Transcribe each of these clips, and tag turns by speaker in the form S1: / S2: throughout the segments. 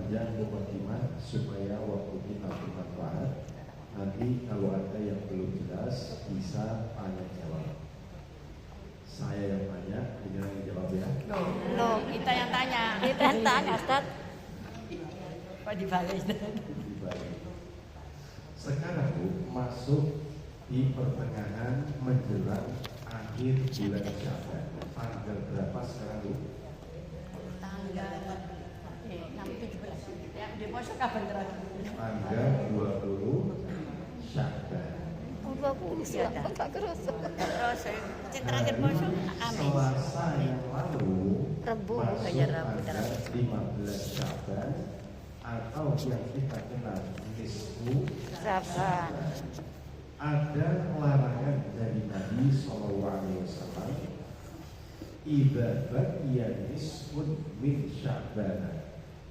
S1: panjang mukadimah supaya waktu kita bermanfaat. Nanti kalau ada yang belum jelas bisa tanya jawab. Saya yang tanya, jangan yang jawab ya.
S2: Loh, kita yang tanya.
S3: Kita yang tanya, Ustaz.
S2: Kok dibalik?
S1: Sekarang Bu, masuk di pertengahan menjelang akhir bulan Sya'ban. Tanggal berapa sekarang Bu?
S2: Tanggal 6/17. Ya, di poso kapan terakhir?
S1: Tanggal 20 Sya'ban.
S3: 20 ya, tak kerasa.
S2: Terus terakhir poso Kamis.
S1: Selasa yang lalu
S3: Rebu,
S1: masuk
S2: kayak Rabu,
S1: tanggal 15 Sya'ban atau yang kita kenal nisfu
S3: Saban.
S1: Ada larangan dari Nabi SAW. Idza baqiya nisfun min Sya'ban.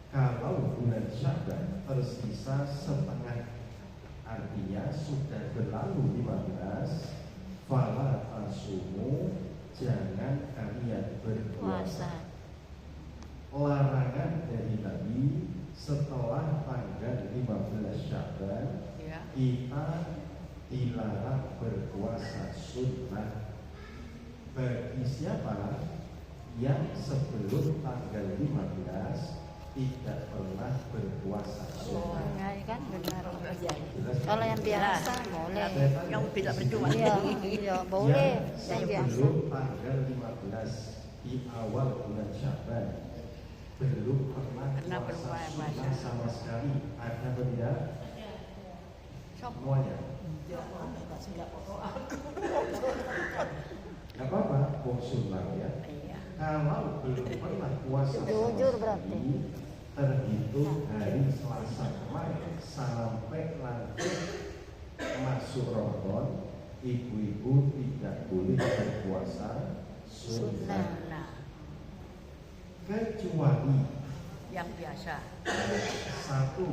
S1: Kalau bulan Sya'ban tersisa setengah, artinya sudah berlalu 15, fala tasumu, jangan kalian berpuasa. Larangan dari Nabi setelah tanggal 15 Sya'ban
S2: Ya.
S1: kita dilarang berpuasa sunnah. Bagi siapa yang sebelum tanggal 15 tidak pernah berpuasa sunnah.
S3: Ya kan benar.
S1: Jelas?
S3: Kalau yang biasa boleh.
S2: Yang tidak berjuang.
S3: Iya, iya boleh.
S1: Yang
S3: Yang biasa.
S1: sebelum tanggal 15 di awal bulan Sya'ban belum pernah puasa sunnah sama sekali. Ada atau tidak? Semuanya. Gak apa-apa, wong sunnah ya.
S2: Iya.
S1: Kalau belum pernah puasa
S3: Jujur
S1: sama
S3: berarti.
S1: sekali, terhitung hari Selasa kemarin sampai nanti masuk Ramadan, ibu-ibu tidak boleh berpuasa sunnah.
S2: Nah,
S1: Kecuali
S2: yang biasa.
S1: satu,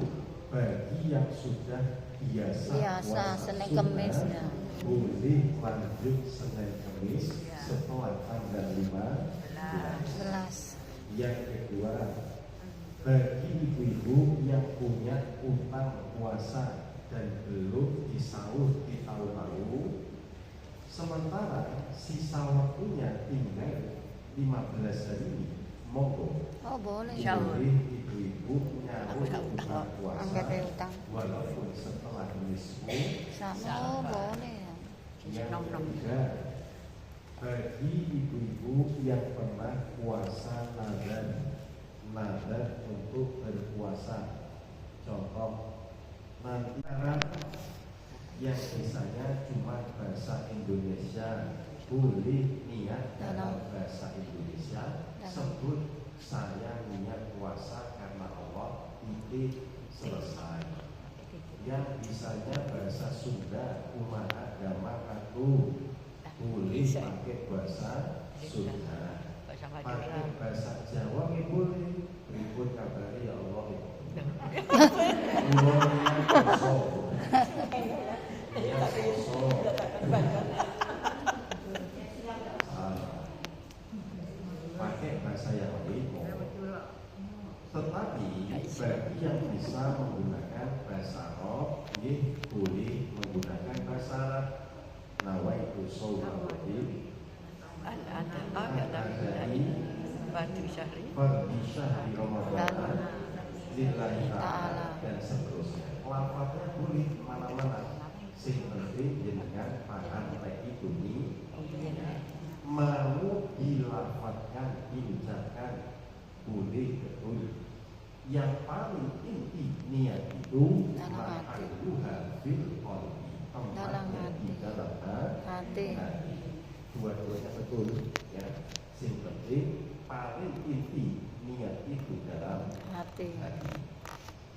S1: bagi yang sudah biasa
S3: Biasa,
S1: puasa
S3: Senin
S1: sunnah,
S3: Kemis, ya.
S1: boleh lanjut Senin Kemis
S2: Ya.
S1: setelah tanggal 15.
S3: 11.
S1: Yang kedua, bagi ibu-ibu yang punya utang puasa dan belum disahur di tahun lalu, sementara sisa waktunya tinggal 15 hari ini, monggo
S3: Oh boleh.
S2: Sahur.
S1: boleh ibu-ibu nyahur utang puasa
S3: Anggap ya utang.
S1: walaupun setelah nisfu.
S3: Sama boleh ya.
S1: Yang
S2: Nom-nom.
S1: ketiga, bagi ibu-ibu yang pernah puasa nazar untuk berpuasa, contoh nanti yang misalnya cuma bahasa Indonesia, boleh niat dalam bahasa Indonesia, sebut saya niat puasa karena Allah, titik, selesai. Yang bisanya bahasa Sunda, umat agama aku, boleh pakai bahasa Sunda.
S2: Bahasa
S1: Pakai
S2: Madura.
S1: bahasa Jawa ya boleh. Berikut kabari ya Allah. Ulangnya kosong. Ya kosong. Pakai bahasa yang lain. Tetapi bagi yang bisa menggunakan bahasa Arab, ini boleh menggunakan bahasa Arab. Nawaitu shawmatin
S2: Ada Badri Syahri.
S1: Fardhi syahri Ramadan lillahi ta'ala dan seterusnya. Lafaznya boleh mana-mana. Sing penting jenengan paham nek itu ni mau dilafatkan, diucapkan boleh betul. Yang paling inti niat itu ma'aluha fil qalbi, tempatnya di dalam
S3: Hati.
S1: hati. Dua-duanya betul ya. Sing penting paling inti niat itu dalam
S3: Hati.
S1: hati.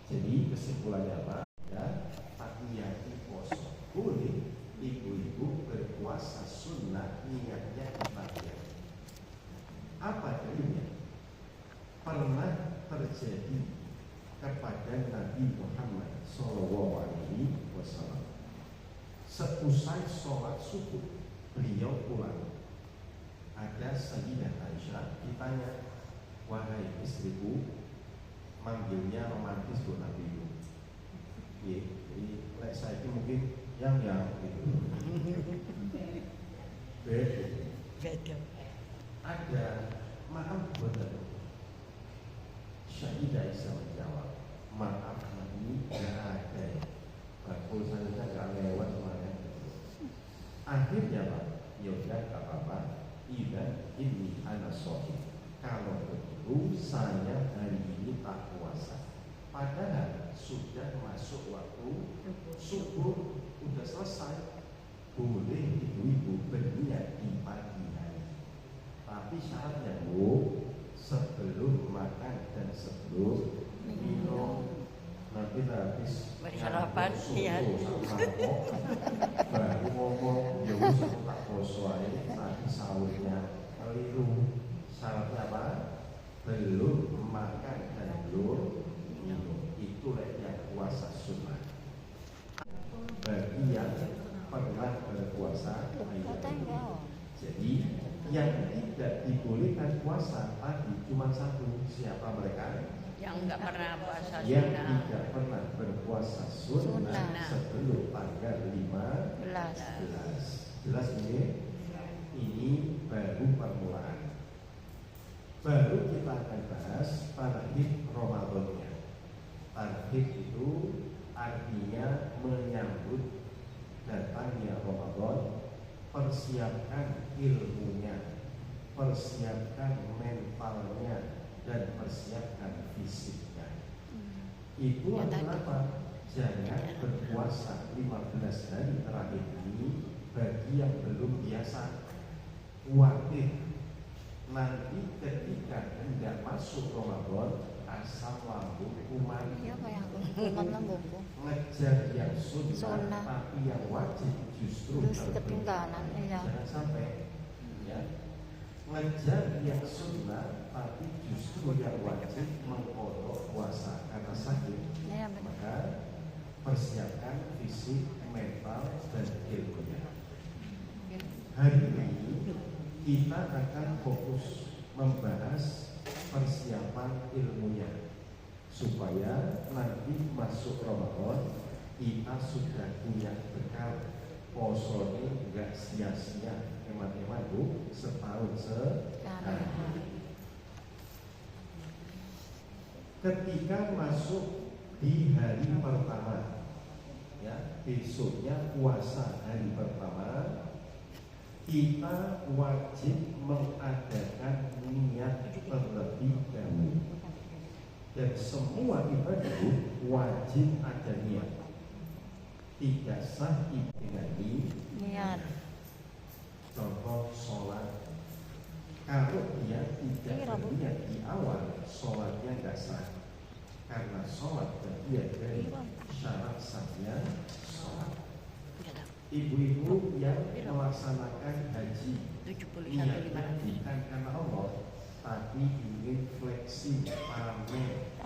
S1: Jadi kesimpulannya apa? Ya, takiyati poso boleh, ibu-ibu berpuasa sunnah niatnya ibadah. Apa dalilnya? Pernah terjadi kepada Nabi Muhammad SAW. Seusai sholat subuh, beliau pulang. Ada Sayyidah Aisyah ditanya, wahai istriku, man manggilnya romantis Bu Nabi itu. Jadi lek saya ini mungkin yang gitu.
S2: Beda.
S1: Ada maaf benar. Saya tidak bisa menjawab. Maaf ini tidak ada. Bakul saya nggak lewat semuanya. Akhirnya Pak, yaudah nggak apa-apa. Ini anak sohib. Kalau begitu saya hari ini tak puasa. Padahal sudah masuk waktu subuh, sudah selesai. Boleh ibu-ibu berniat di pagi hari. Tapi syaratnya Bu, sebelum makan dan sebelum minum. Nanti habis
S2: Sarapan, iya.
S1: Baru ngomong, ya wis aku tak poso ae, nanti sahurnya keliru. Syaratnya apa? Belum makan dan belum minum. Itu yang puasa sunnah. Bagi yang pernah berpuasa, jadi yang tidak dibolehkan puasa tadi cuma satu. Siapa mereka?
S2: Yang enggak pernah puasa
S1: Yang
S2: sunnah.
S1: tidak pernah berpuasa sunnah sebelum tanggal 15. Jelas ini? Ini baru permulaan. Baru kita akan bahas tarhib Ramadannya. Tarhib itu artinya menyambut datangnya Ramadan. Persiapkan ilmunya, persiapkan mentalnya, dan persiapkan fisiknya. Itu kenapa jangan berpuasa 15 hari terakhir ini bagi yang belum biasa. Khawatir nanti ketika hendak masuk Ramadan asam lambung kuman.
S3: Iya kayak aku kuman lambungku.
S1: Ngejar yang sunnah,
S3: Sunnah.
S1: tapi yang wajib justru
S3: Terus ketinggalan, iya.
S1: Jangan sampai ya. Ngejar yang sunnah, tapi justru yang wajib mengkodok puasa karena sakit.
S3: Iya benar.
S1: Maka persiapkan fisik, mental, dan ilmunya. Hari ini kita akan fokus membahas persiapan ilmunya supaya nanti masuk Ramadan kita sudah punya bekal. Poso ini enggak sia-sia, hemat-hemat Bu, setahun sekali. Ketika masuk di hari pertama, ya besoknya puasa hari pertama, kita wajib mengadakan niat terlebih dahulu. Dan semua ibadah wajib ada niat. Tidak sah dengan
S3: Niat.
S1: Contoh sholat, kalau dia tidak berniat di awal, sholatnya tidak sah. Karena sholat bagian dari syarat sahnya sholat. Ibu-ibu yang melaksanakan haji, niatnya bukan karena Allah, tapi ingin fleksi pamer,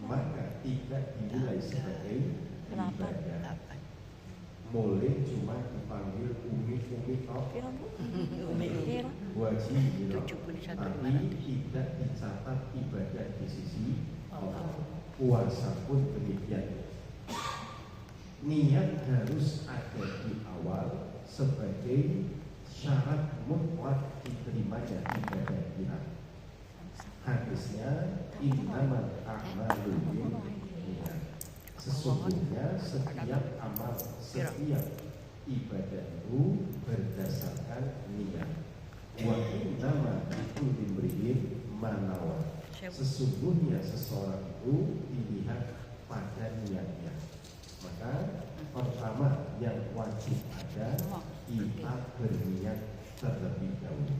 S1: maka tidak dinilai sebagai ibadah. Boleh cuma dipanggil umi-umi toh wajib gitu, tapi tidak dicatat ibadah di sisi Allah. Puasa pun demikian. Niat harus ada di awal sebagai syarat mutlak diterimanya ibadah kita. Hadisnya innamal a'malu binniyat. Sesungguhnya setiap amal, setiap ibadah itu berdasarkan niat. Wa innama likulli imri'in ma nawa. Sesungguhnya seseorang itu dilihat pada niatnya. Maka pertama yang wajib ada, kita berniat terlebih dahulu.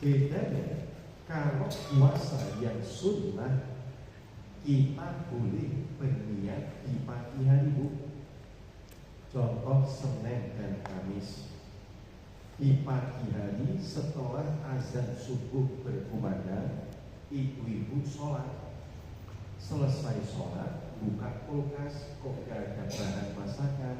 S1: Bedanya kalau puasa yang sunnah, kita boleh berniat di pagi hari Bu. Contoh Senin dan Kamis. Di pagi hari setelah azan subuh berkumandang, ibu-ibu sholat. Selesai sholat, buka kulkas, kok gak ada bahan masakan.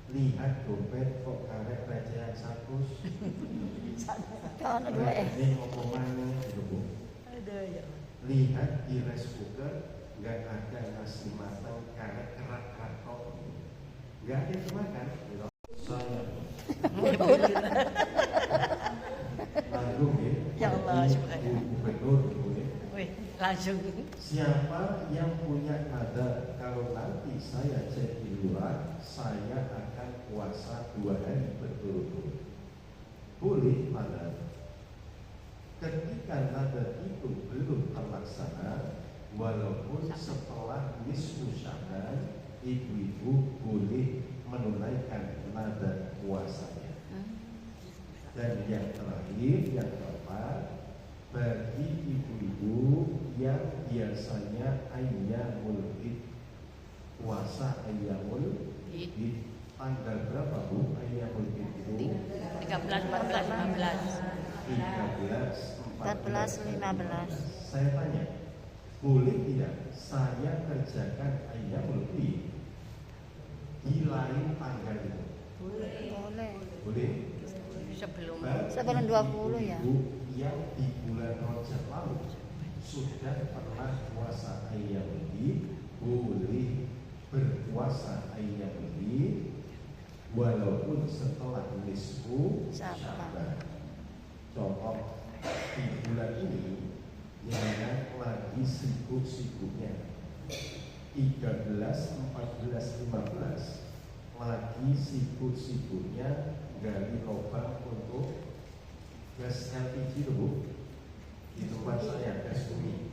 S1: Lihat dompet, kok karet recehan 100.
S3: Kalau dua
S1: Ini ngomong mana itu Bu?
S2: Ada ya.
S1: lihat di rice cooker nggak ada nasi matang karena kerak-kerak kok, nggak ada yang makan. Saya langsung
S2: Ya Allah, subhanallah.
S1: gubernur ya.
S2: Wih, langsung.
S1: Siapa yang punya nada kalau nanti saya cek di luar, saya akan puasa 2 hari berturut-turut. Boleh pada ketika nada itu belum terlaksana, walaupun setelah nisfu Sya'ban, ibu-ibu boleh menunaikan nada puasanya. Dan yang terakhir, yang keempat, bagi ibu-ibu yang biasanya ayyamul id, puasa ayyamul id, tanggal berapa Bu ayyamul id itu?
S2: 13, 14, 15.
S1: 13,
S3: 14, 15.
S1: Saya tanya, boleh tidak saya kerjakan ayyamul id di lain tanggal itu?
S3: Boleh.
S1: Boleh?
S2: Sebelum
S3: Sebelum 20 ya.
S1: Ibu yang di bulan Rajab lalu sudah pernah puasa ayyamul id, boleh berpuasa ayyamul id walaupun setelah nisfu Sya'ban. Contoh di bulan ini yang lagi sibuk-sibuknya 13, 14, 15 lagi sibuk-sibuknya gali lubang untuk gas LPG itu Bu. Di tempat saya gas bumi.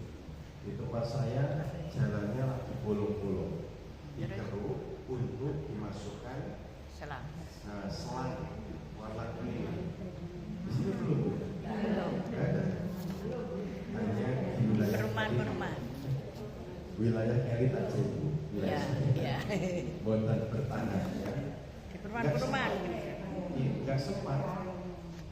S1: Di tempat saya jalannya lagi bolong-bolong. Dikeruk untuk dimasukkan
S2: selang.
S1: selang warna kuning. Di sini belum Bu?
S2: Belum.
S1: Nggak ada. Hanya di wilayah
S2: Perumahan-perumahan.
S1: wilayah elit aja Bu.
S2: Ya, ya.
S1: Buatan bertanah ya.
S2: Di perumahan-perumahan.
S1: Nggak sempat.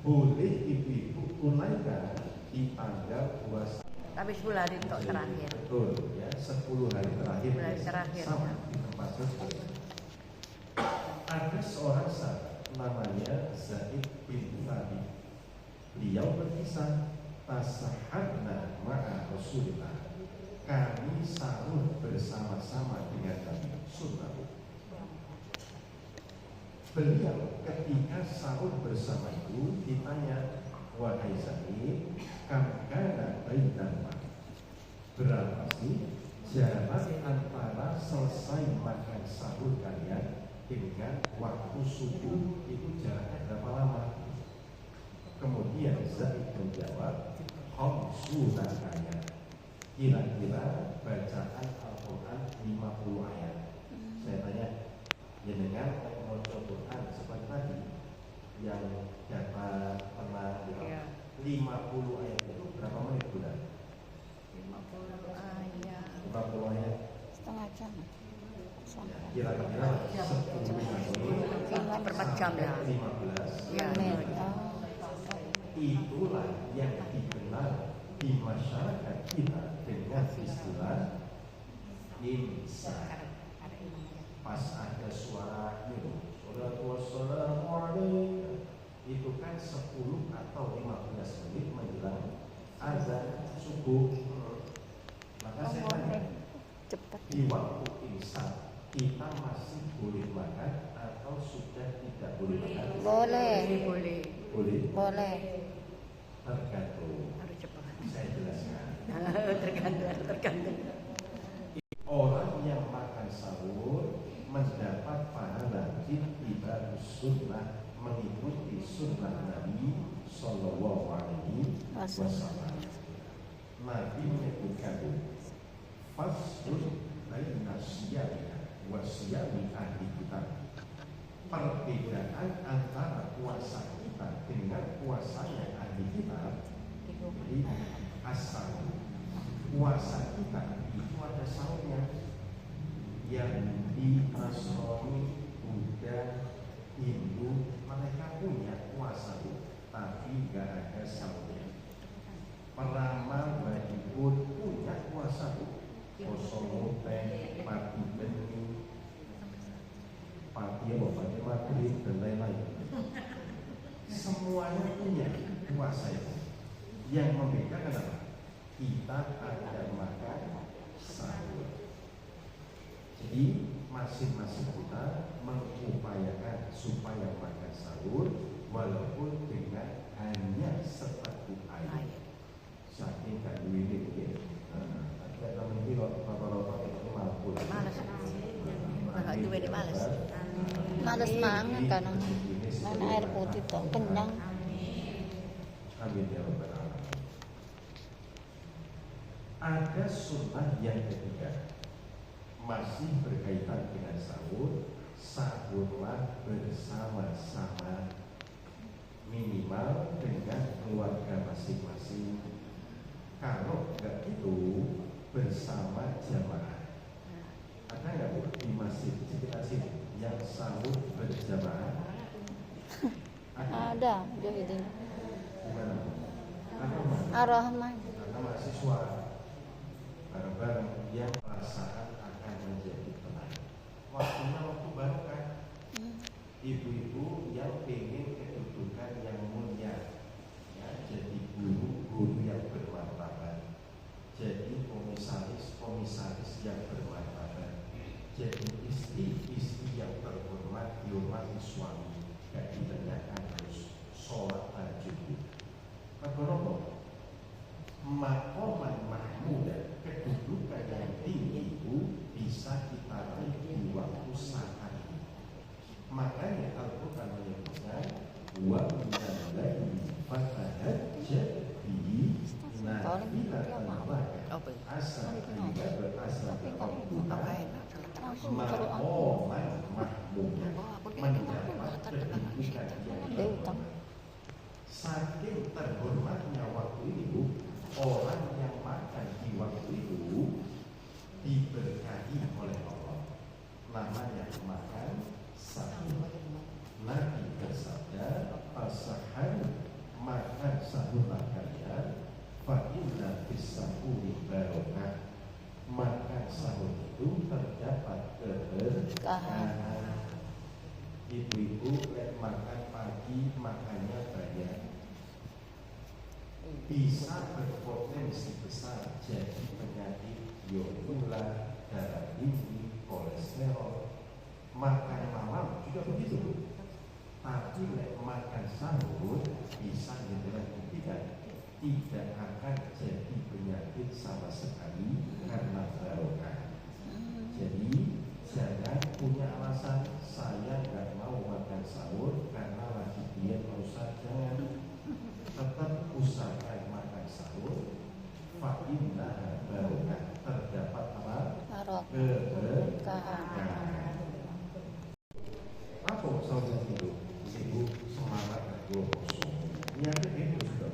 S1: Boleh ibu-ibu tunaikan di tanggal puasa.
S2: Tapi 10 hari untuk terakhir.
S1: Betul ya, 10 hari terakhir.
S2: 10 hari terakhir.
S1: Sama di tempat tersebut. Ada seorang sahabat namanya Zaid bin Thabit. Beliau berkisah, tasaharna ma'a Rasulillah. Kami sahur bersama-sama dengan Nabi Sunnah. Beliau ketika sahur bersama itu ditanya, wahai Zaid, kam kana bainama, berapa sih jarak antara selesai makan sahur kalian dengan waktu subuh, itu jaraknya berapa lama? Kemudian Zaid menjawab, khamsuna ayat, kira-kira bacaan Al-Quran 50 ayat. Saya tanya, jenengan mau Quran seperti tadi yang dapat pernah 50 ayat itu berapa menit bulan? 50 ayat
S3: Setengah jam.
S1: kira-kira 10 menit
S2: Per 4 jam ya.
S1: 15
S2: Ya.
S3: Menit.
S1: itulah yang dikenal di masyarakat kita dengan istilah imsak. Pas ada suara itu, itu kan 10 atau 15 menit menjelang azan subuh. Maka saya tanya,
S3: Cepat.
S1: di waktu imsak kita masih boleh makan atau sudah tidak boleh makan?
S3: Boleh.
S2: Boleh.
S1: Boleh.
S3: Boleh.
S1: Tergantung.
S2: Harus cepat.
S1: Saya jelaskan.
S2: Tergantung.
S1: Orang yang makan sahur mendapat pahala ittiba'us sunnah, mengikuti sunnah Nabi Sallallahu Alaihi Wasallam. Nabi menyebutkan faslun baina siyamina wa siyami ahli kitab. Perbedaan antara puasa kita dengan puasanya ahli kitab. Jadi asal puasa kita itu ada sahurnya. Yang di Nasrani, Buddha, Hindu, mereka punya puasa tapi gak ada sahurnya. Peramal Badipun punya puasa kosong muteh, pati bening, pati pati maghrib dan lain-lain. Semuanya punya puasa itu. Yang membedakan adalah kita akan makan sahur. Jadi masing-masing kita mengupayakan supaya makan sahur walaupun dengan hanya seteguk air. Saking kan duit ya. Ada teman ini rata-rata itu mampu.
S2: Males. Enggak duwe males.
S3: Males mangan kan. Mana air putih tuh kenyang.
S1: Amin ya rabbal alamin. Ada sunnah yang ketiga masih berkaitan dengan sahur. Sahurlah bersama-sama minimal dengan keluarga masing-masing. Kalau enggak itu bersama jamaah. Ada nggak Bu di masjid sekitar sini yang sahur berjamaah?
S3: Ada Johidin.
S1: Gimana? Ada mana?
S3: Ar-Rahman.
S1: Karena mahasiswa bareng-bareng yang perasaan akan menjadi tenang. Waktunya waktu baru kan? Ibu-ibu yang ingin kedudukan yang mulia, ya, jadi guru yang bermartabat, jadi komisaris yang bermartabat, jadi istri yang terhormat dihormati suami, gak ditanyakan harus sholat tahajud. Kenapa? Makoman mahmudah, kedudukan yang tinggi itu bisa kita raih di waktu saat ini. Makanya Al-Quran menyebutkan wa minal laili fatahajjad bihi nafilatan laka asa tidak berasa rabbuka maqaman mahmuda, mendapat kedudukan yang saking terhormatnya waktu itu. Orang yang makan di waktu itu diberkahi oleh Allah, namanya makan sahur. Nabi bersabda, "As-sahur, makan sahurlah kalian, fa inna fis-sahuri barokah." Makan sahur itu terdapat keberkahan. Ibu-ibu makan pagi makannya banyak, bisa berpotensi besar jadi penyakit gula, darah tinggi, kolesterol. Makan malam juga begitu. Tapi makan sahur bisa dibuktikan tidak akan jadi penyakit sama sekali karena barokah. Jadi jangan punya alasan saya nggak mau makan sahur karena lagi diet Ustaz. Jangan, tetap usahakan makan sahur. Fa inna barokah, terdapat apa? Keberkahan. Apa saudara itu? Ibu semangat dan kosong. Niatnya itu sudah.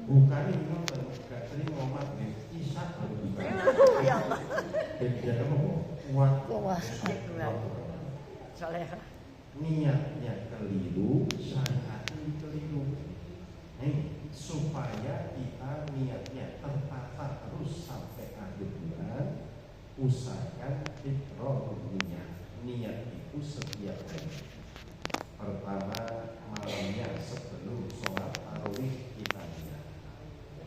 S1: Bukan ini nggak sering ngomong di isyak baru dibaca.
S2: Ya Allah.
S1: Jadi dia ngomong kuat.
S2: Soleha.
S1: Niatnya keliru, syariatnya keliru. Supaya kita niatnya tertata terus sampai akhir bulan, usahakan ikrarul niat. Niat itu setiap hari. Pertama malamnya sebelum sholat tarawih kita niat.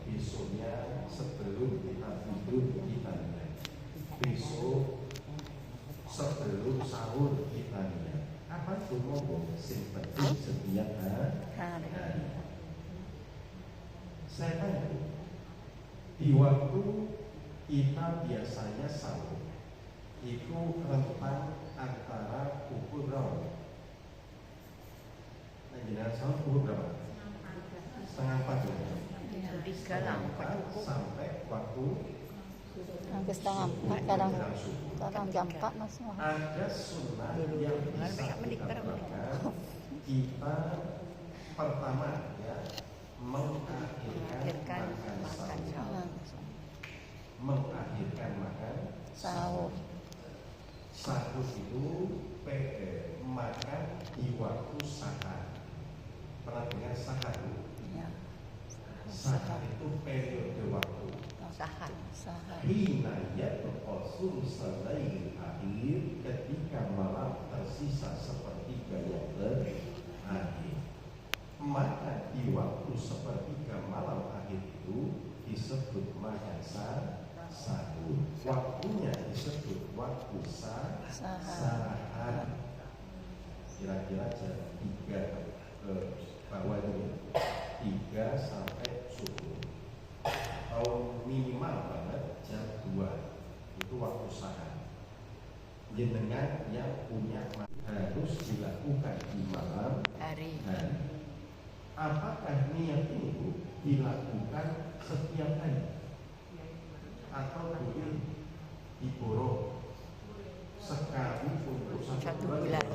S1: Besoknya sebelum kita tidur kita niat. Besok sebelum sahur kita niat. Apa itu ngomong? Sing penting setiap hari. Saya tanya, di waktu kita biasanya sahur itu rentang antara pukul berapa? Nah, jenazah sahur pukul berapa? Setengah 4 sampai waktu
S3: Hampir setengah 4, kadang jam 4 masih.
S1: ada sunnah yang bisa kita lakukan. Kita pertama ya mengakhirkan makan
S3: sahur.
S1: Sahur itu makan di waktu sahar. Pernah dengar sahar?
S3: Ya.
S1: Sahar itu periode waktu.
S2: Sahar.
S1: Hina yatqasul salail akhir, ketika malam tersisa sepertiga yang terakhir. Maka di waktu sepertiga malam akhir itu disebut masa sahur. Waktunya disebut waktu sahar. Kira-kira jam 3 ke bawah itu 3 sampai subuh. Atau minimal banget jam 2 itu waktu sahar. Jenengan yang punya harus dilakukan di malam
S2: Hari.
S1: Apakah niat ini Bu dilakukan setiap hari atau boleh diborong sekali untuk
S2: Satu bulan.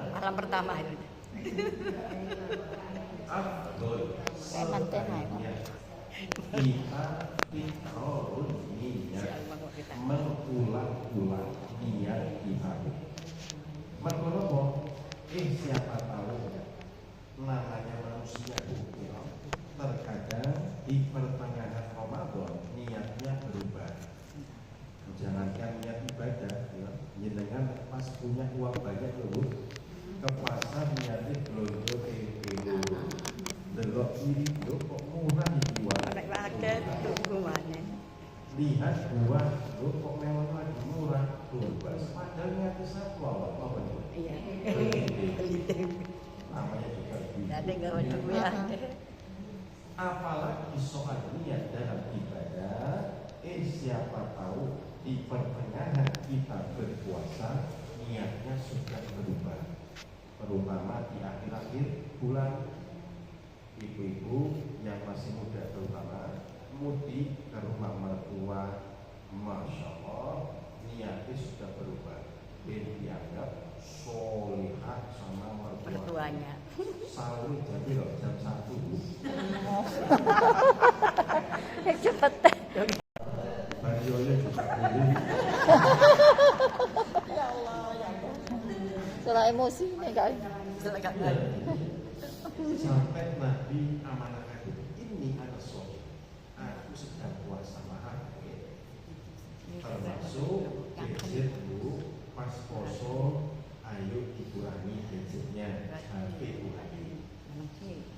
S2: Malam pertama itu.
S3: Kayak mantenay mo.
S1: Kita tikrorun niat, mengulang-ulang niat kita. Menurut siapa tahu namanya manusia itu terkadang di pertengahan Ramadan niatnya berubah. Jangankan niat ibadah, ya. Jenengan pas punya uang banyak dulu ke pasar niatnya belanja kilo, delok ini kok murah dijual.
S2: Anak pakai tunggu mana?
S1: Lihat buah, kok mewah lagi murah, bebas. Padahal niatnya satu apa itu?
S2: Iya.
S1: Namanya juga
S2: Ada nggak wajib ya?
S1: apalagi soal niat dalam ibadah, siapa tahu di pertengahan kita berpuasa niatnya sudah berubah, terutama di akhir-akhir bulan. Ibu-ibu yang masih muda terutama mudik ke rumah mertua, masya Allah niatnya sudah berubah. Dan dianggap solihah sama
S2: Mertuanya.
S1: sahur jam 1
S3: Cepet.
S1: Barionya juga boleh.
S3: Soal emosi nih guys.
S2: Silakan.
S1: Sampai Nabi amanahkan ini ada soleh, aku sedang puasa maaf, termasuk gadget Bu pas poso, ayo dikurangi gadgetnya, HP kurangi.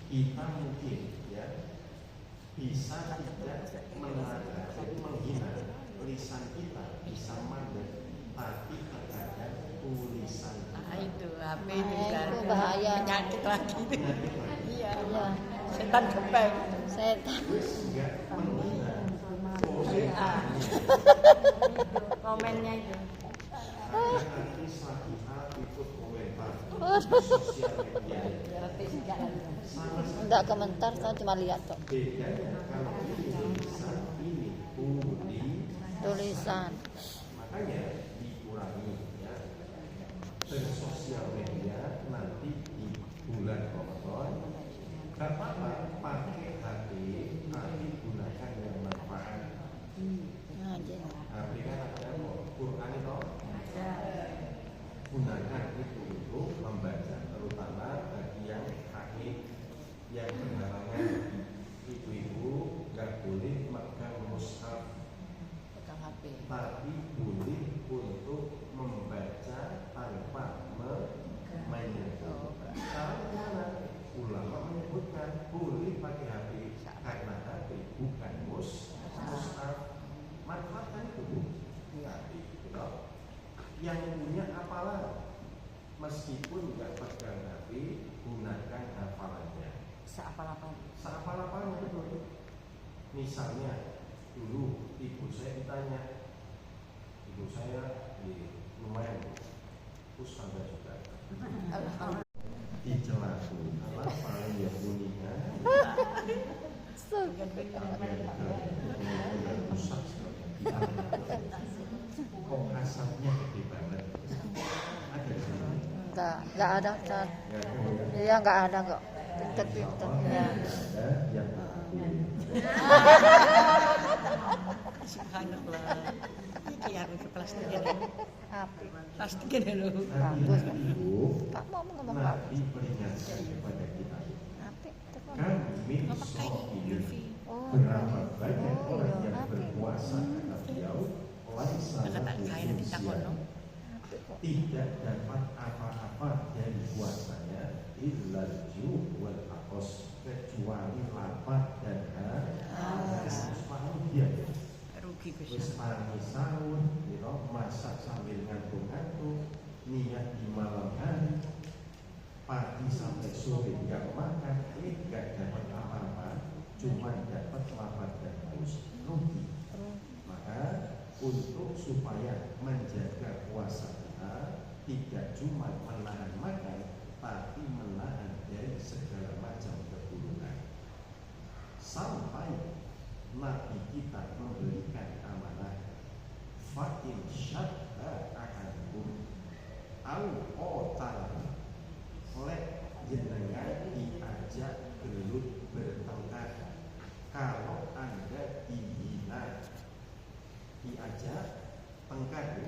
S1: Kita mungkin ya bisa tidak menghina lisan kita, bisa mandek, tapi terkadang tulisan
S2: Itu HP
S3: Itu bahaya.
S2: penyakit lagi. Iya.
S3: Ya,
S2: Setan kepeng.
S3: setan.
S1: enggak menghina
S2: Komennya itu.
S1: artis lagi ikut komentar sosial media sama
S3: Enggak komentar, saya cuma lihat kok.
S1: bedanya kalau di tulisan ini
S3: Tulisan.
S1: makanya dikurangi ya bersosial media nanti di bulan Ramadan gak apa-apa pakai HP tapi gunakan yang manfaat.
S3: Aja.
S1: HP kan ada Quran itu gunakan itu untuk membaca, terutama bagi yang hakim yang berhalangan. Ibu-ibu gak boleh megang mushaf,
S2: Pegang HP.
S1: tapi boleh untuk membaca tanpa menyentuh. Karena ulama menyebutkan boleh pakai HP karena HP bukan mushaf. Manfaatkan itu tapi yang punya hafalan meskipun nggak pegang HP gunakan hafalannya.
S2: Seapal-apal.
S1: Seapal-apalnya itu. Misalnya dulu ibu saya ditanya, ibu saya lumayan ustazah juga dicelaku apa paling ya bunyinya rusak kok asapnya gede banget ada di sini
S3: Enggak ada cat. Iya enggak ada kok. Pinter-pinter ya.
S1: ada yang
S2: Subhanallah. Iki yang plastik ini.
S3: Api.
S2: Plastik ini loh.
S3: Bagus.
S1: ibu
S3: Pak mau ngomong apa?
S1: Nabi peringatkan kepada kita
S3: Api.
S1: kan min sohir
S3: Oh.
S1: berapa banyak
S3: Oh,
S1: orang
S3: iya,
S1: yang
S3: Nabi.
S1: berpuasa kata beliau laisa
S2: Kata kain nanti takon no.
S3: Api kok.
S1: tidak dapat apa-apa dari puasanya illal ju' wal aqos kecuali lapar dan haus. Dia
S2: Rugi
S1: wis
S2: besar.
S1: mari sahur, masak sambil ngantuk-ngantuk, niat di malam hari, pagi sampai sore nggak makan, nggak dapat apa-apa, cuma dapat lapar dan haus, rugi. Maka untuk supaya menjaga puasa kita tidak cuma menahan makan, tapi menahan dari segala macam keburukan. Sampai Nabi kita memberikan amanah, fa'in syadda ahadukum au qatal, lek jenengan diajak gelut bertengkar, kalau Anda dihina, diajak tengkar,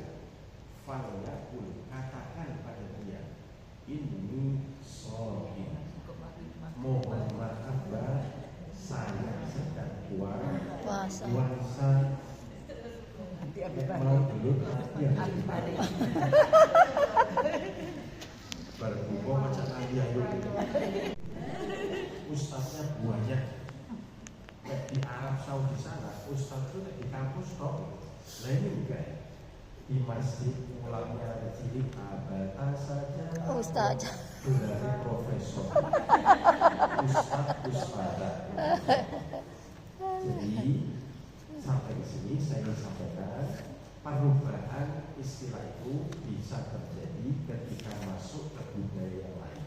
S1: falyakul, katakan pada dia, ini shaim, mohon maaf saya sedang
S3: Puasa.
S1: puasa. Mau gelut berbuka macam Nabi Ayub. Ustaznya banyak. Di Arab Saudi sana, ustaz itu di kampus toh. Nah ini enggak di masjid mulanya cilik abatan saja.
S3: Ustaz.
S1: Dari profesor, ustaz. Jadi sampai di sini saya ingin sampaikan perubahan istilah itu bisa terjadi ketika masuk ke budaya yang lain.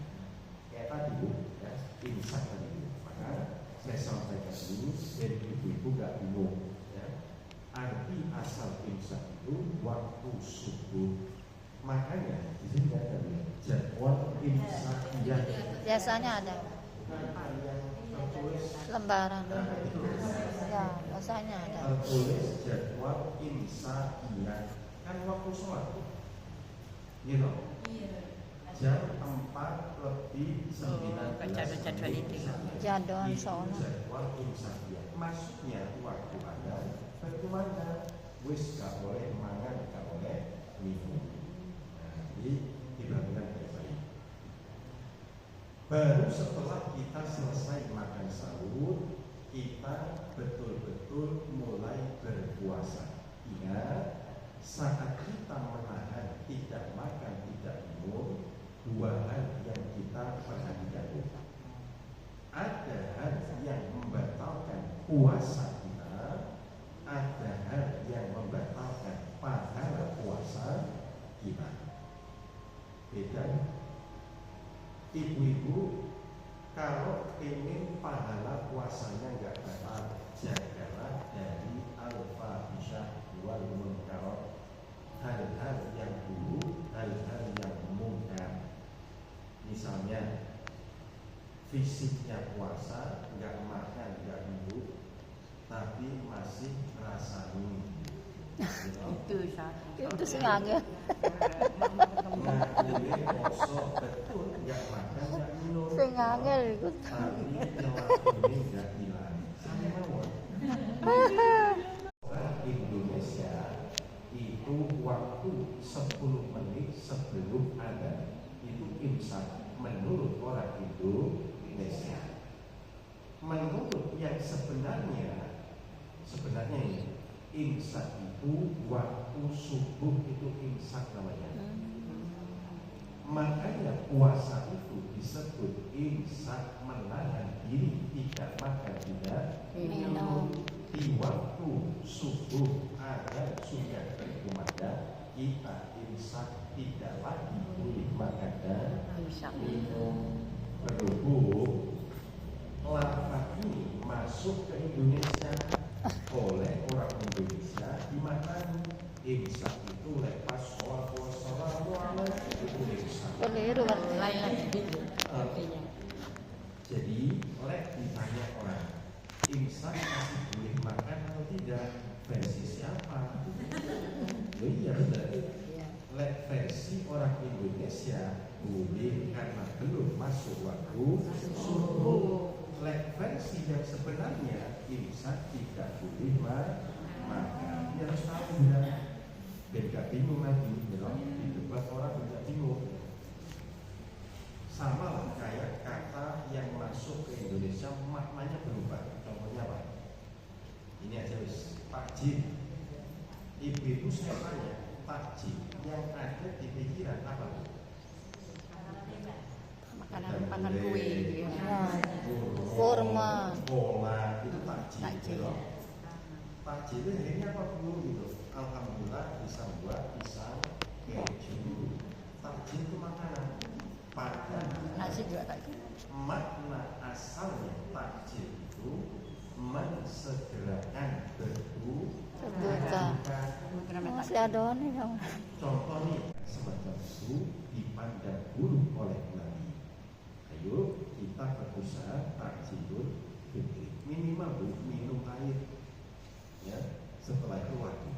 S1: Kayak tadi Bu, ya, imsak tadi. Maka saya sampaikan ini dan ibu-ibu gak bingung. Ya. Arti asal imsak itu waktu subuh. Makanya di sini ada jadwal imsak yang
S3: Biasanya ada
S1: tertulis
S3: lembaran. Ya, biasanya ada.
S1: tertulis jadwal imsakiyah kan waktu sholat gitu jam 4 lebih 19
S2: jadwal itu.
S3: Jadwal
S1: itu
S3: sholat.
S1: jadwal imsakiyah, maksudnya waktu Anda bagaimana wis gak boleh mangan, gak boleh minum. Jadi dibangunkan baik-baik. Baru setelah kita selesai makan sahur, kita betul-betul mulai berpuasa. Ingat, saat kita menahan tidak makan, tidak minum, dua hal yang kita perhatikan. Ada hal yang membatalkan puasa kita, ada hal yang membatalkan pahala puasa kita. Beda. Ibu-ibu, kalau ingin pahala puasanya nggak batal, jagalah dari al-fahisyah wal munkar, hal-hal yang buruk, hal-hal yang mungkar. Misalnya fisiknya puasa, nggak makan, nggak minum, tapi masih rasani.
S2: Itu satu.
S3: Itu sih angel.
S1: Ngakuin poso betul, nggak makan, nggak minum.
S3: Sing angel iku.
S1: Tapi ngelakuin nggak hilang. Sama mawon. Orang Indonesia itu waktu 10 menit sebelum adzan itu imsak menurut orang Indonesia. Menurut yang sebenarnya ini imsak itu waktu subuh itu imsak namanya. Makanya puasa itu disebut imsak, menahan diri tidak makan tidak minum. Di waktu subuh ada sudah berkumandang, kita imsak tidak lagi boleh makan dan minum. Berhubung lafaz ini masuk ke Indonesia oleh orang Indonesia, di mana imsak itu lepas sholat wassalamualaikum itu imsak.
S3: Keliru kan.
S1: Jadi oleh ditanya orang imsak masih boleh makan atau tidak, versi siapa? Oh iya benar. Versi orang Indonesia boleh karena belum masuk waktu subuh. Versi yang sebenarnya imsak tidak boleh makan. Dia harus tahu ya. Dan gak bingung lagi, di debat orang gak bingung. Sama lah kayak kata yang masuk masuk ke Indonesia maknanya berubah. Contohnya apa? Ini aja wis, takjil. Ibu-ibu saya tanya, takjil yang ada di pikiran apa?
S2: Makanan kue.
S3: Nah, kurma.
S1: Bola itu takjil.
S2: Takjil.
S1: Gitu. Takjil itu akhirnya apa dulu gitu? Alhamdulillah bisa buat pisang, keju. Takjil itu makanan. Padahal
S2: Nasi juga takjil.
S1: makna asalnya takjil itu mensegerakan
S3: Berbuka.
S2: Makanan
S3: Masih ada nih dong.
S1: Contoh nih, semacam itu dipandang buruk oleh Nabi. Ayo kita berusaha takjilul fitri. Minimal Bu, minum air. Ya, setelah itu wajib.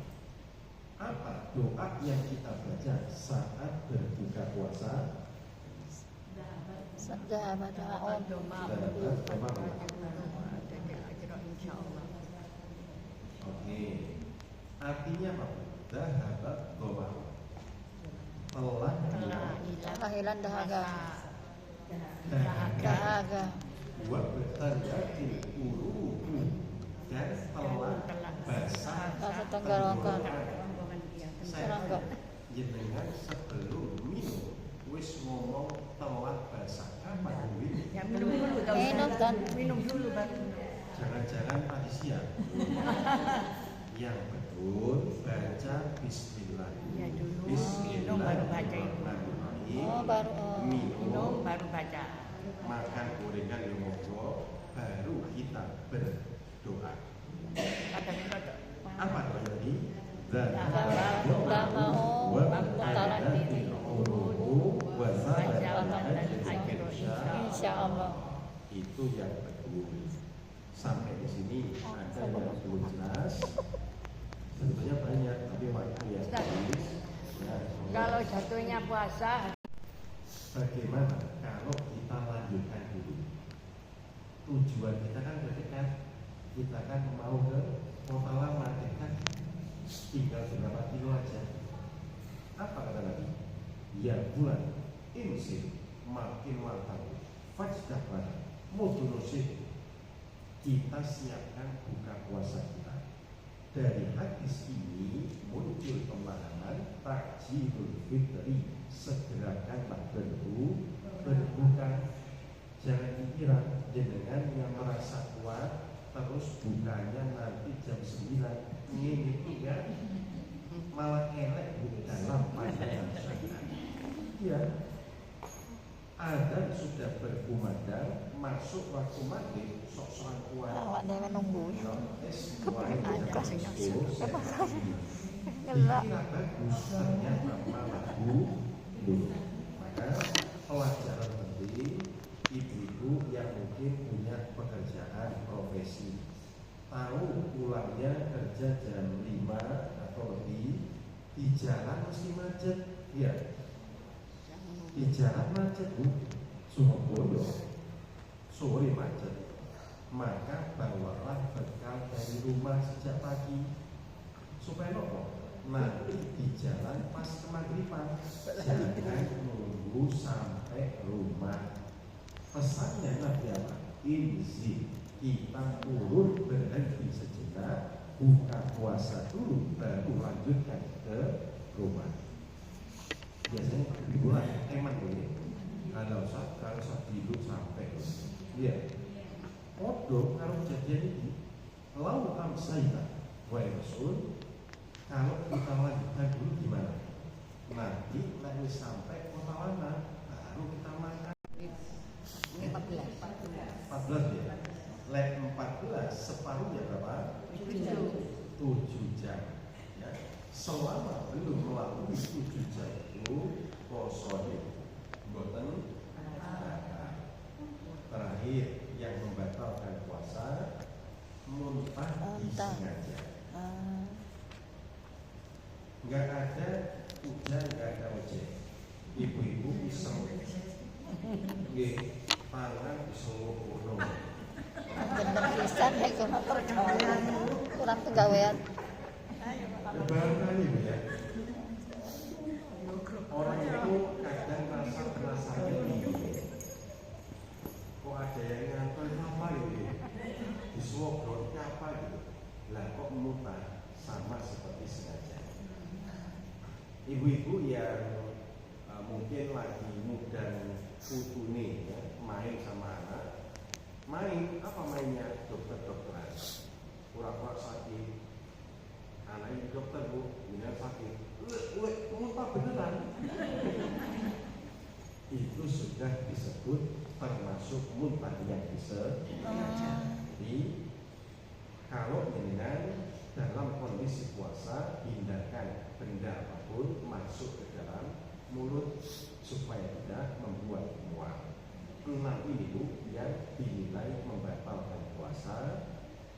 S1: Apa doa yang kita baca saat berbuka puasa?
S3: Sajabat doa.
S1: Oke, artinya apa? Dahabat doa. Telah hilang
S3: Hilang dahaga.
S1: dahaga.
S3: Dahaga.
S1: Wa bertanyakin uluhu dan telah basah
S3: Bahasa tenggorokan.
S1: saya jenengan sebelum minum wis ngomong telah basah apa ini?
S2: Yang minum dulu tahu.
S3: Minum kan.
S2: Minum dulu baru.
S1: Jangan-jangan tadi siang. Yang betul baca Bismillah.
S2: Ya dulu.
S1: Bismillah.
S2: Minum baru baca itu.
S3: Oh, baru
S2: Minum baru baca.
S1: Makan gorengan yang monggo baru kita berdoa.
S2: Kata kita
S1: Apa doa tadi?
S3: Nggak mau mutaran diri. Insya Allah.
S1: Itu yang betul. Sampai di sini ada yang belum jelas. Sebetulnya banyak, tapi waktu yang habis.
S2: kalau jatuhnya puasa
S1: Bagaimana kalau kita lanjutkan dulu? Tujuan kita kan berarti kan kita kan mau ke kota lama, kan tinggal beberapa kilo aja. Apa kata Nabi? Ya bulan insin makin mantap. Fajdah pada mudunusin. Kita siapkan buka puasa kita. Dari hadis ini muncul pemahaman takjilul fitri, segerakanlah berbuka. Jangan dikira jenengan yang merasa kuat terus bukanya nanti jam 9 ini enggak, malah elek dalam pandangan syariat. Ya, ada sudah berkumandang masuk waktu maghrib sok-sokan kuat.
S3: Awak dia menunggu.
S1: Dikira bagus, ternyata malah maka pelajaran penting ibu-ibu yang mungkin punya pekerjaan profesi, tahu pulangnya kerja jam 5 atau lebih, di jalan mesti macet. Ya, di jalan macet Bu, Surabaya sore macet. Maka bawalah bekal dari rumah sejak pagi supaya nopo nanti di jalan pas kemagriban, jangan nunggu sampai rumah. Pesannya Nabi apa? Inzil, kita turun berhenti sejenak, buka puasa dulu, baru lanjutkan ke rumah. Biasanya dibuat eman ini. Kalau saya hidup sampai, ya. Podo kalau kejadian ini, lau amsaita, wahai Rasul, kalau kita lanjutkan dulu gimana? Nanti lagi sampai kota lama, baru kita makan. 14 ya. Lek 14 separuhnya berapa? 7 jam. Ya. Selama belum melalui 7 jam itu kosong boten. Terakhir yang membatalkan puasa muntah disengaja. Nggak ada hujan, nggak ada ojek. Ibu-ibu iseng, tangan iseng ngurung.
S3: Bener pisan ya kurang pegawaian.
S1: Baru kali ya. Orang itu kadang merasa tinggi. Kok ada yang sama seperti sengaja. Ibu-ibu yang mungkin lagi mudan putune ya, main sama anak, main apa mainnya dokter-dokteran, pura-pura sakit, anak ini dokter bu, beneran sakit, muntah beneran. Itu sudah disebut termasuk muntah yang disengaja. Jadi kalau dengan dalam kondisi puasa hindarkan benda apapun masuk ke dalam mulut supaya tidak membuat mual. 6 ini bu yang dinilai membatalkan puasa.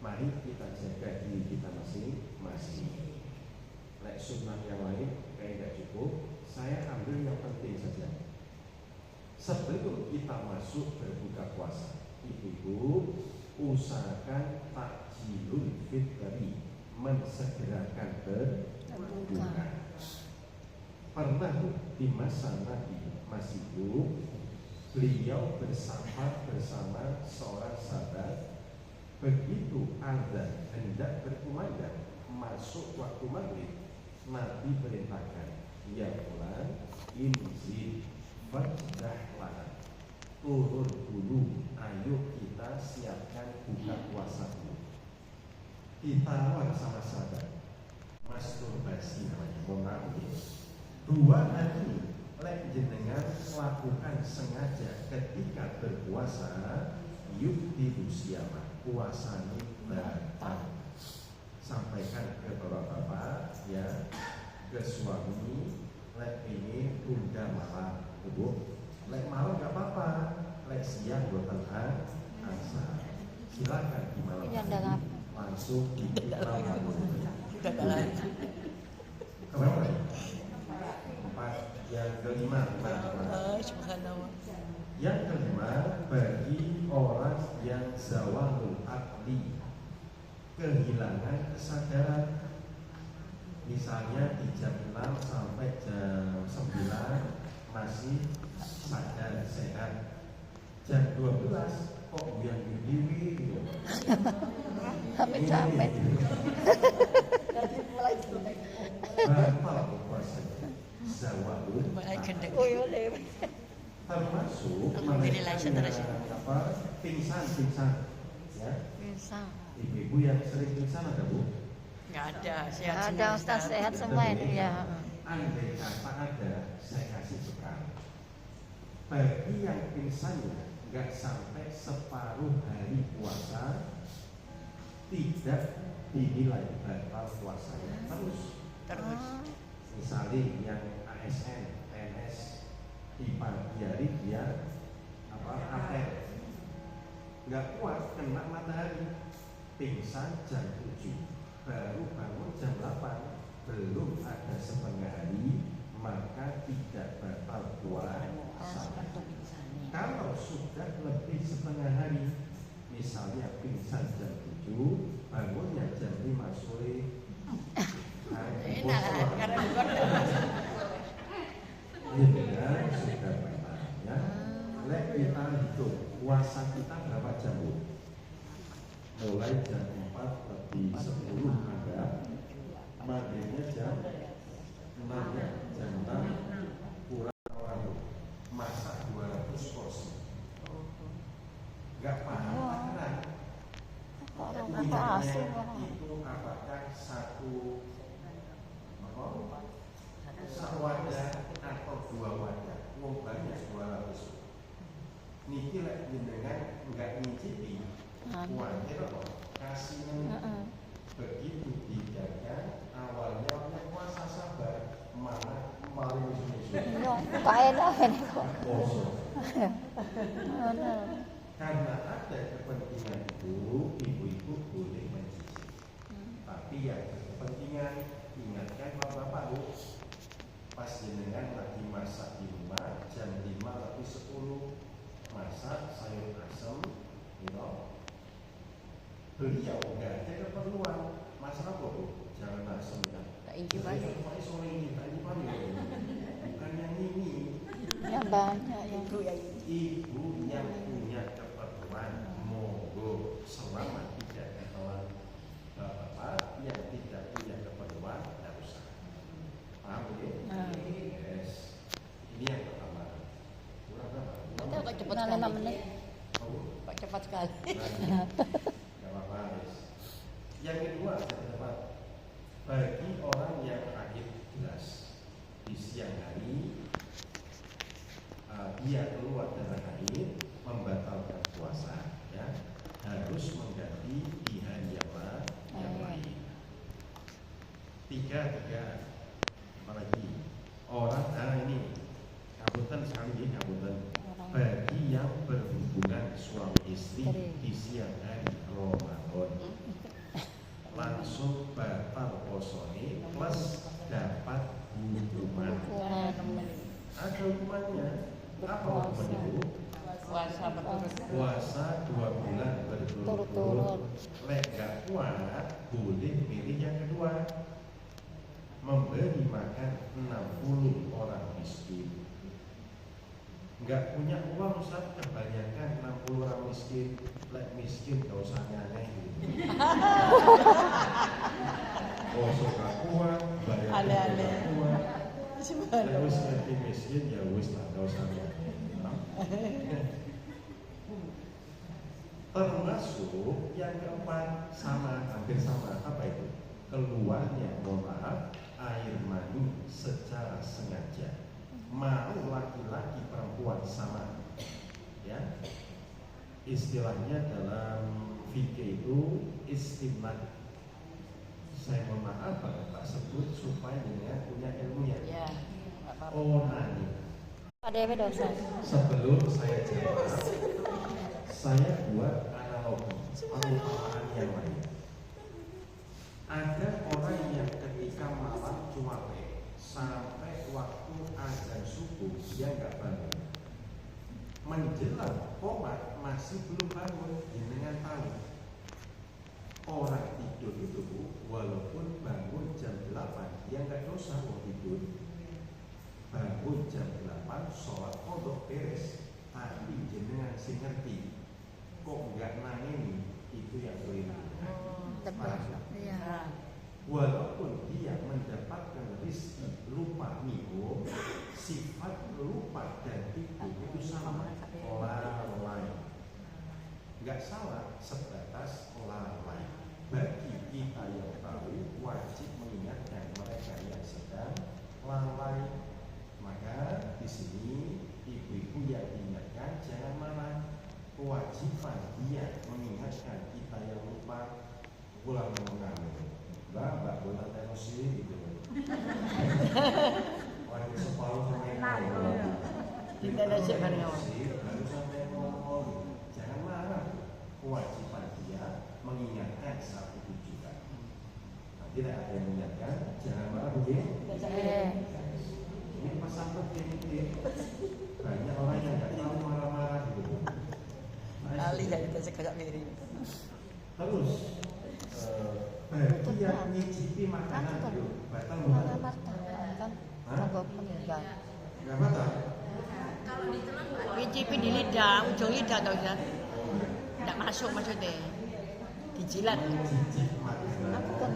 S1: Mari kita jaga diri kita masing-masing. Lek sunnah yang lain kayak tidak cukup, saya ambil yang penting saja. Sebelum kita masuk berbuka puasa, ibu-ibu usahakan takjilul fitri, mensegerakan berbuka. Pernah di masa Nabi masih hidup, beliau bersama seorang sahabat. Begitu azan hendak berkumandang masuk waktu maghrib, Nabi perintahkan, ya fulan, inzil fajdah lana, turun dulu, ayo kita siapkan buka puasa dulu. Ditawar sama sahabat, masturbasi namanya, mohon dua hari lek jenengan lakukan sengaja ketika berpuasa, yuk dibusiama puasanya batal. Sampaikan ke bapak-bapak ya, ke suami, lek ini tunda malam, ibu. Lek malam nggak apa-apa, lek siang buatan asar. Silakan di malam hari langsung dilakukan. Kenapa? Yang kelima, yang kelima, bagi orang yang zawalul akli, kehilangan kesadaran, misalnya di jam 6 sampai jam 9 masih sadar sehat, jam 12 kok yang diri gitu.
S3: Sampai capek.
S1: Batal puasanya. Zawalul termasuk pingsan ya. Ibu-ibu yang sering pingsan ada bu?
S2: Nggak ada, sehat
S3: Ada
S2: semua,
S3: Ustaz, sehat semua ini ya.
S1: Andai kata ada, saya kasih bekal. Bagi yang pingsannya nggak sampai separuh hari puasa, tidak dinilai batal puasanya terus. Misalnya yang ASN, PNS di pagi hari dia apel, nggak kuat kena matahari, pingsan jam 7, baru bangun jam 8, belum ada setengah hari, maka tidak batal puasa. Kalau sudah lebih setengah hari, misalnya pingsan jam 7, bangunnya jam 5 sore, ini benar sudah batalnya. Lek kita hitung puasa kita berapa jam bu? Mulai jam 4 lebih 10 ada, maghribnya jam 6 ya, jam 6 kurang orang masak 200 porsi. Gak paham makanan. Itu apakah satu wadah atau 2 wadah? Banyak 200. Niki lek jenengan enggak ngicipi, kuatir kok kasih begitu dijaga. Awalnya puasa sabar, mana paling susu.
S3: Kaya dah ini kok.
S1: Karena ada kepentingan itu, ibu-ibu boleh mencicip. Tapi yang berkepentingan, ingatkan bapak-bapak bu, pas jenengan lagi masak di rumah jam 5 lebih 10, masak sayur asem, beliau nggak ada keperluan masak apa bu? Jangan asem ya. Bukan yang ini.
S3: Yang banyak yang
S1: Ibu yang punya keperluan, monggo selama tidak ditolak bapak yang tidak punya keperluan.
S3: Tinggal 5
S2: sekali.
S3: menit.
S2: Kok cepat sekali.
S1: Nggak apa-apa. Wis. Yang kedua saya dapat bagi orang yang haid jelas di siang hari dia keluar darah haid membatalkan puasa, ya harus mengganti di hari yang lain. Tiga apalagi orang ini kabutan sekali kabutan bagi yang berhubungan suami istri di siang hari Ramadan langsung batal posone plus dapat hukuman. Ada hukumannya. Apa hukumannya itu?
S2: Puasa berturut-turut.
S1: Puasa 2 bulan berturut-turut. Lek gak kuat boleh pilih yang kedua, memberi makan 60 orang miskin. Nggak punya uang Ustaz, kebanyakan 60 orang miskin. Lek miskin gak usah nyanyi gitu. Suka kuat, bayar
S2: Ale-ale.
S1: kuat. Lek wis ngerti miskin ya wis lah gak usah nyanyi. Termasuk yang keempat hampir sama, apa itu? Keluarnya air mani secara sengaja. Mau laki-laki perempuan sama, ya istilahnya dalam fikih itu istimna. Saya mohon maaf tak sebut supaya dengan punya ilmunya.
S2: Ya, nggak apa-apa.
S1: Onani.
S3: Ada dosa.
S1: Sebelum saya jawab, saya buat analogi perumpamaan yang lain. Ada orang yang ketika malam cuape sampai waktu azan subuh dia nggak bangun. Menjelang komat masih belum bangun, dengan tahu orang tidur itu walaupun bangun jam 8 dia nggak dosa mau tidur. Bangun jam 8 sholat pondok beres, tapi jenengan sing ngerti kok nggak nangis itu yang keliru.
S3: Iya.
S1: Walaupun dia mendapatkan rezeki lupa minum, sifat lupa dan tidur itu sama, lalai. Nggak salah, sebatas lalai. Bagi kita yang tahu wajib mengingatkan mereka yang sedang lalai. Maka di sini ibu-ibu yang diingatkan jangan marah. Kewajiban dia mengingatkan kita yang lupa. Pulang mengambil, mbak boleh emosi gitu. Waduh separuh sampai ngomong.
S2: Kita aja bareng awal.
S1: Baru sampai ngomong. Jangan marah. Kewajiban dia mengingatkan satu tujuan. Tidak ada yang mengingatkan, jangan marah begini. Ini pasal penting ini. Banyak orang yang nggak tahu marah-marah gitu.
S2: Ali dari kita sekejap miring.
S1: Terus bagi yang nyicipi makanan itu batal bukan?
S3: Mogok meninggal.
S1: Nggak batal?
S2: Cicipi di lidah, ujung lidah tau kan? Nggak masuk maksudnya. Dijilat.
S1: Cicip makanan.
S3: Aku kan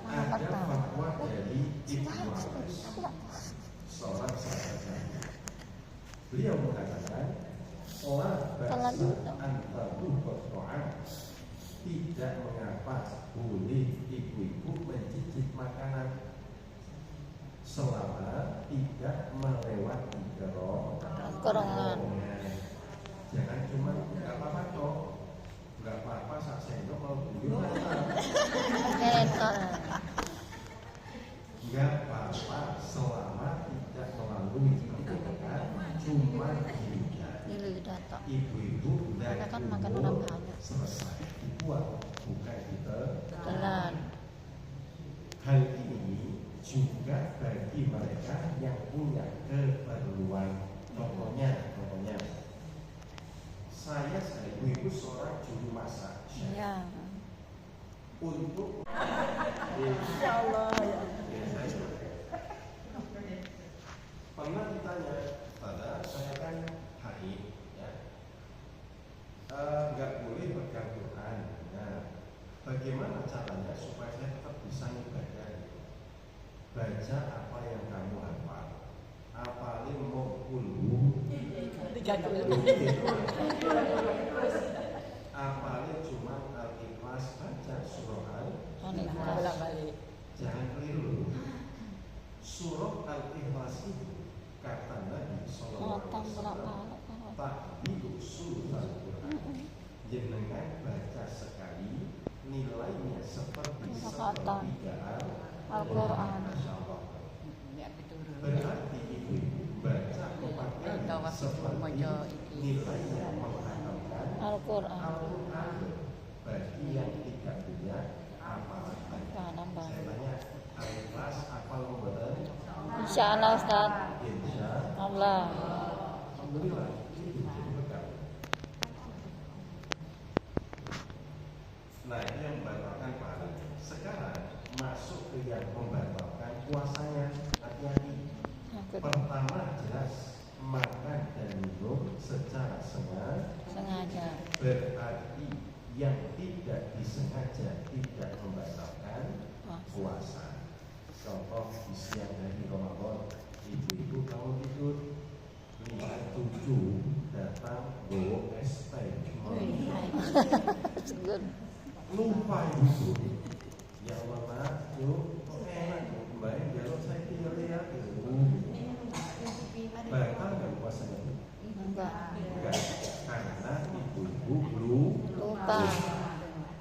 S1: Ada fatwa dari Ibnu Abbas, seorang sahabat. Beliau mengatakan, la ba'sa antaru berdoa. Tidak mengapa boleh ibu-ibu mencicip makanan selama tidak melewati
S3: Kerongan.
S1: Jangan cuma nggak apa-apa toh, nggak apa-apa sak sendok mau buyur nggak apa-apa selama tidak melalui tenggorokan, cuma di lidah. Ibu-ibu
S3: Karena kan makan orang banyak.
S1: selesai dibuat, bukan kita
S3: Telan.
S1: Hal ini juga bagi mereka yang punya keperluan. Contohnya saya ibu seorang juru masak.
S3: Iya.
S1: Untuk
S2: Ya Allah ya.
S1: pernah ditanya pada saya kan haid, ya, nggak boleh pegang Quran. Nah, bagaimana caranya supaya saya tetap bisa ibadah? Baca apa yang kamu hafal. Apalin mau
S2: 3
S1: Apalnya cuma Al-Ikhlas, baca surah
S3: Al-Ikhlas.
S1: Jangan keliru. Surah Al-Ikhlas itu kata Nabi Sallallahu Alaihi Wasallam tak diusul Al-Quran. Jenengan baca sekali nilainya seperti sepertiga
S3: Al-Quran.
S1: Berarti ibu baca 4 kali seperti nilainya menghafalkan
S3: Al-Quran.
S1: Al-Quran. Bagi yang tidak punya amalan. Saya tanya, Al-Ikhlas hafal betul?
S3: Insya Allah Ustaz.
S1: Insya
S3: Allah.
S1: Alhamdulillah. Itu jadi bekal. Nah, ini yang membatalkan pahala. Sekarang masuk ke yang membatalkan puasanya. Hati-hati. Pertama jelas makan dan minum secara
S3: Sengaja.
S1: berarti yang tidak disengaja tidak membatalkan puasa. Contoh di siang hari Ramadan, ibu-ibu kamu tidur, lihat cucu datang bawa es teh, lupa ibu. Yang mana yuk enak kembali jalur saya lihat batal nggak puasanya? Enggak, karena ibu-ibu
S3: Lupa.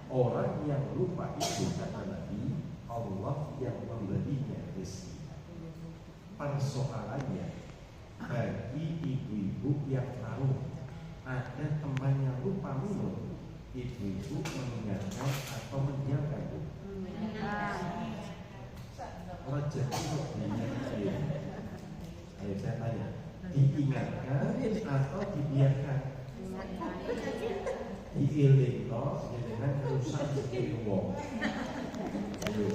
S1: orang yang lupa itu kata Nabi, Allah yang memberinya rezeki. Persoalannya bagi ibu-ibu yang tahu ada temannya lupa minum, ibu-ibu mengingatkan atau mendiamkan bu. Rezeki diingatkan. Ayo saya tanya, diingatkan atau dibiarkan? Diiling toh dengan rusak rezeki wong. Ayo,